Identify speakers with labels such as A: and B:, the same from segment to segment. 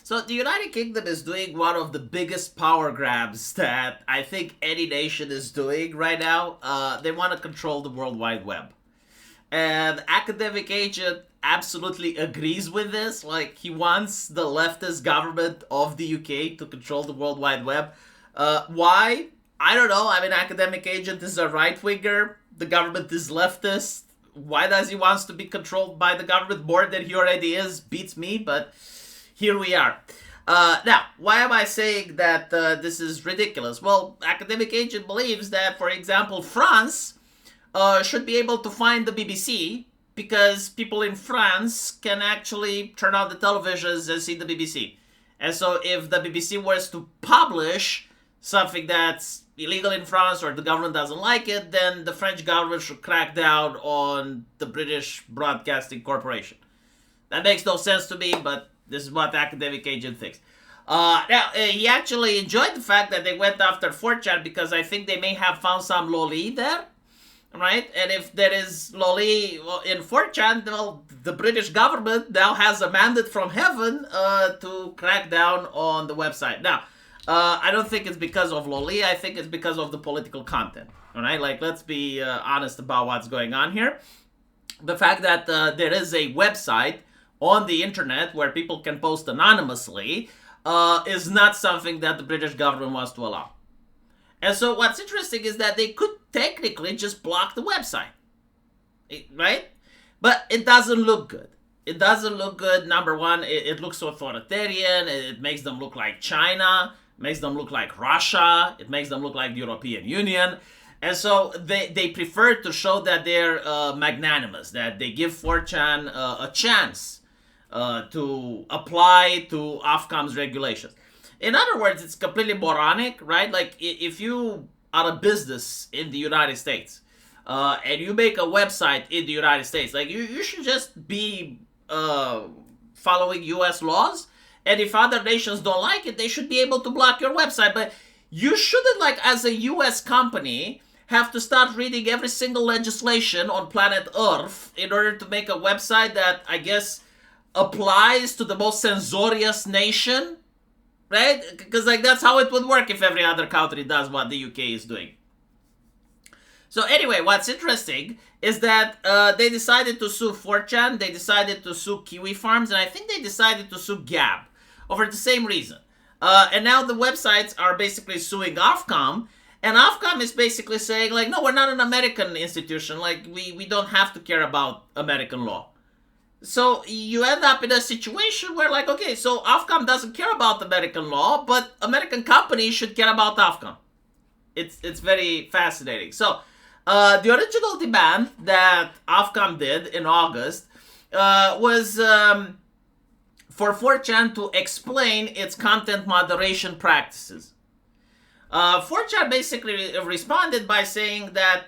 A: So the United Kingdom is doing one of the biggest power grabs that I think any nation is doing right now. They want to control the World Wide Web. And Academic Agent absolutely agrees with this. Like, he wants the leftist government of the UK to control the World Wide Web. Why? I don't know. I mean, Academic Agent is a right-winger. The government is leftist. Why does he wants to be controlled by the government more than he already is? Beats me, but here we are. Now, why am I saying that this is ridiculous? Well, Academic Agent believes that, for example, France should be able to find the BBC because people in France can actually turn on the televisions and see the BBC. And so if the BBC was to publish something that's illegal in France or the government doesn't like it, then the French government should crack down on the British Broadcasting Corporation. That makes no sense to me, but this is what Academic Agent thinks. Now, he actually enjoyed the fact that they went after 4chan because I think they may have found some loli there, right? And if there is loli in 4chan, well, the British government now has a mandate from heaven to crack down on the website. Now, I don't think it's because of loli. I think it's because of the political content. All right, like, let's be honest about what's going on here. The fact that there is a website on the internet where people can post anonymously is not something that the British government wants to allow. And so what's interesting is that they could technically just block the website, right? But it doesn't look good. It doesn't look good. Number one, it looks authoritarian. It makes them look like China. Makes them look like Russia. It makes them look like the European Union. And so they prefer to show that they're magnanimous, that they give 4chan a chance to apply to OffCom's regulations. In other words, it's completely moronic, right? Like, if you are a business in the United States and you make a website in the United States, like, you should just be following U.S. laws. And if other nations don't like it, they should be able to block your website. But you shouldn't, like, as a U.S. company, have to start reading every single legislation on planet Earth in order to make a website that, I guess, applies to the most censorious nation, right? Because, like, that's how it would work if every other country does what the UK is doing. So anyway, what's interesting is that they decided to sue 4chan, they decided to sue Kiwi Farms, and I think they decided to sue Gab over the same reason. And now the websites are basically suing OffCom, and OffCom is basically saying, like, no, we're not an American institution, like, we don't have to care about American law. So you end up in a situation where, like, okay, so OffCom doesn't care about American law, but American companies should care about OffCom. It's very fascinating. So the original demand that OffCom did in August was for 4chan to explain its content moderation practices. 4chan basically responded by saying that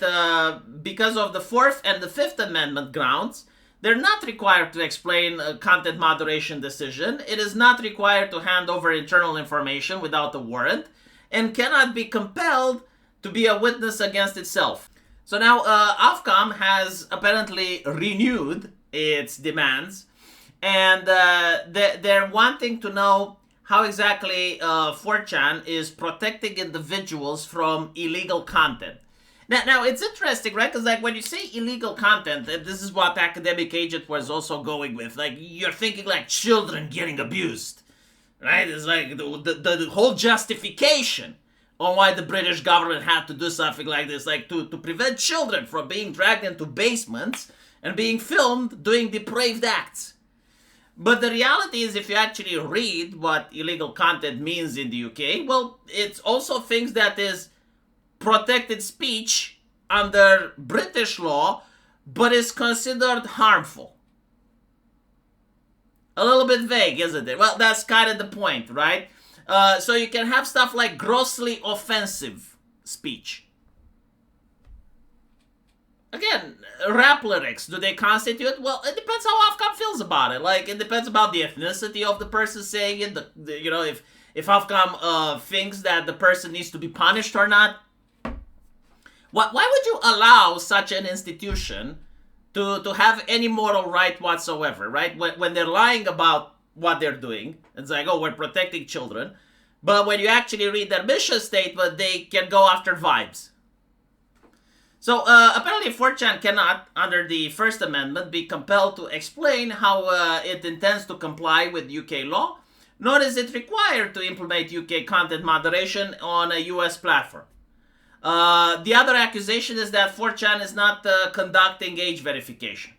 A: because of the 4th and the 5th Amendment grounds, they're not required to explain a content moderation decision. It is not required to hand over internal information without a warrant, and cannot be compelled to be a witness against itself. So now OffCom has apparently renewed its demands, and they're wanting to know how exactly 4chan is protecting individuals from illegal content. Now it's interesting, right? Because, like, when you say illegal content, this is what Academic Agent was also going with. Like, you're thinking like children getting abused, right? It's like the whole justification on why the British government had to do something like this, like to prevent children from being dragged into basements and being filmed doing depraved acts. But the reality is, if you actually read what illegal content means in the UK, well, it's also things that is protected speech under British law, but is considered harmful. A little bit vague, isn't it? Well, that's kind of the point, right? So you can have stuff like grossly offensive speech. Again, rap lyrics, do they constitute? Well, it depends how OffCom feels about it. Like, it depends about the ethnicity of the person saying it. You know, if OffCom thinks that the person needs to be punished or not. Why would you allow such an institution to have any moral right whatsoever, right? When they're lying about what they're doing. It's like, oh, we're protecting children. But when you actually read their mission statement, they can go after vibes. So apparently 4chan cannot, under the First Amendment, be compelled to explain how it intends to comply with UK law, nor is it required to implement UK content moderation on a US platform. The other accusation is that 4chan is not conducting age verification.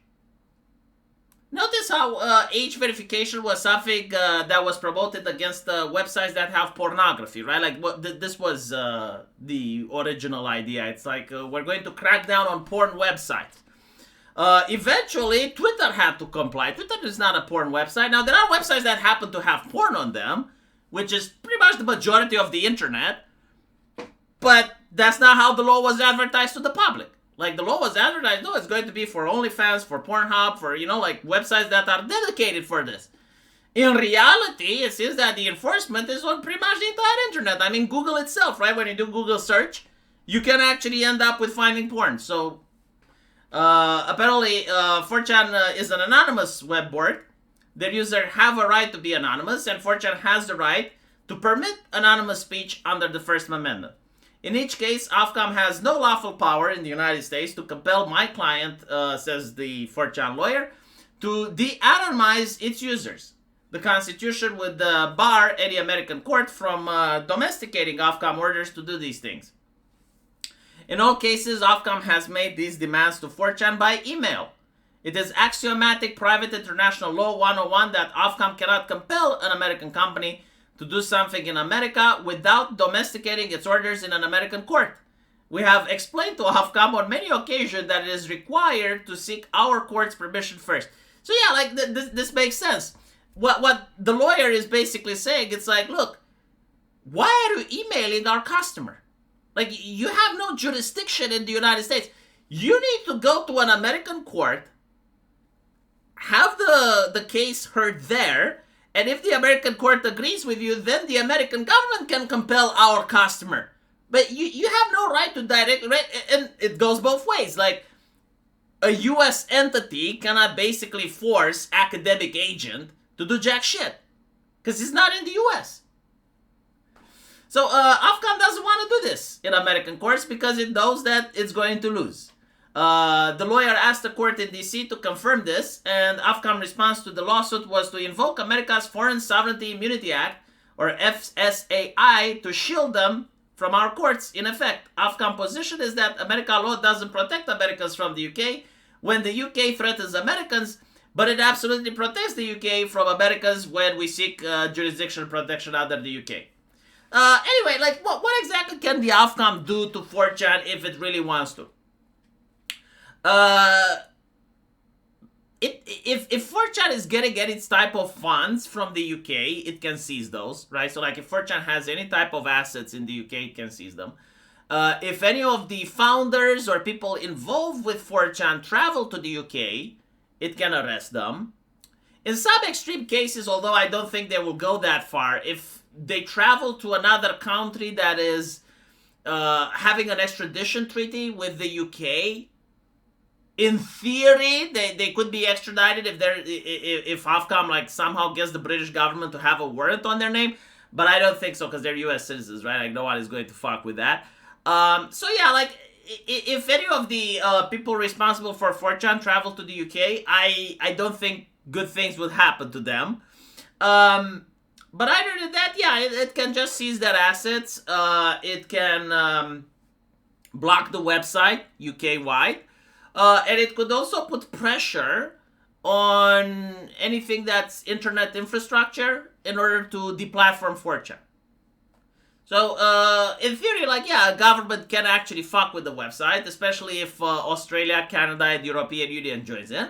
A: Notice how age verification was something that was promoted against websites that have pornography, right? Like, this was the original idea. It's like, we're going to crack down on porn websites. Eventually, Twitter had to comply. Twitter is not a porn website. Now, there are websites that happen to have porn on them, which is pretty much the majority of the internet. But that's not how the law was advertised to the public. Like, the law was advertised, no, it's going to be for OnlyFans, for Pornhub, for, like, websites that are dedicated for this. In reality, it seems that the enforcement is on pretty much the entire internet. I mean, Google itself, right? When you do Google search, you can actually end up with finding porn. So, apparently, 4chan is an anonymous web board. Their users have a right to be anonymous, and 4chan has the right to permit anonymous speech under the First Amendment. In each case, OffCom has no lawful power in the United States to compel my client, says the 4chan lawyer, to de-anonymize its users. The Constitution would bar any American court from domesticating OffCom orders to do these things. In all cases, OffCom has made these demands to 4chan by email. It is axiomatic private international law 101 that OffCom cannot compel an American company to do something in America without domesticating its orders in an American court. We have explained to OffCom on many occasions that it is required to seek our court's permission first. So yeah, like this makes sense. What the lawyer is basically saying, it's like, look, why are you emailing our customer? Like, you have no jurisdiction in the United States. You need to go to an American court, have the case heard there, and if the American court agrees with you, then the American government can compel our customer. But you have no right to direct, right? And it goes both ways. Like, a U.S. entity cannot basically force academic agent to do jack shit, because he's not in the U.S. So OffCom doesn't want to do this in American courts because it knows that it's going to lose. The lawyer asked the court in D.C. to confirm this, and OffCom's response to the lawsuit was to invoke America's Foreign Sovereignty Immunity Act, or FSAI, to shield them from our courts. In effect, OffCom's position is that American law doesn't protect Americans from the UK when the UK threatens Americans, but it absolutely protects the UK from Americans when we seek jurisdictional protection under the UK. Anyway, like, what exactly can the OffCom do to 4chan if it really wants to? If 4chan is getting any type of funds from the UK, it can seize those, right? So, like, if 4chan has any type of assets in the UK, it can seize them. If any of the founders or people involved with 4chan travel to the UK, it can arrest them. In some extreme cases, although I don't think they will go that far, if they travel to another country that is having an extradition treaty with the UK, in theory, they could be extradited if OffCom, like, somehow gets the British government to have a warrant on their name. But I don't think so, because they're US citizens, right? Like, no one is going to fuck with that. So yeah, like, if any of the people responsible for 4chan travel to the UK, I don't think good things would happen to them. But other than that, yeah, it can just seize their assets. It can block the website UK-wide. And it could also put pressure on anything that's internet infrastructure in order to deplatform 4chan. So, in theory, like, yeah, a government can actually fuck with the website, especially if Australia, Canada, and the European Union joins in.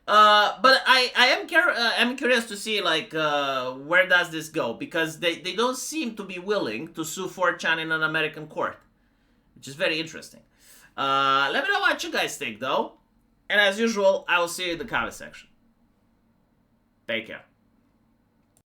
A: But I am curious to see, like, where does this go? Because they don't seem to be willing to sue 4chan in an American court, which is very interesting. Let me know what you guys think, though. And as usual, I will see you in the comment section. Take care.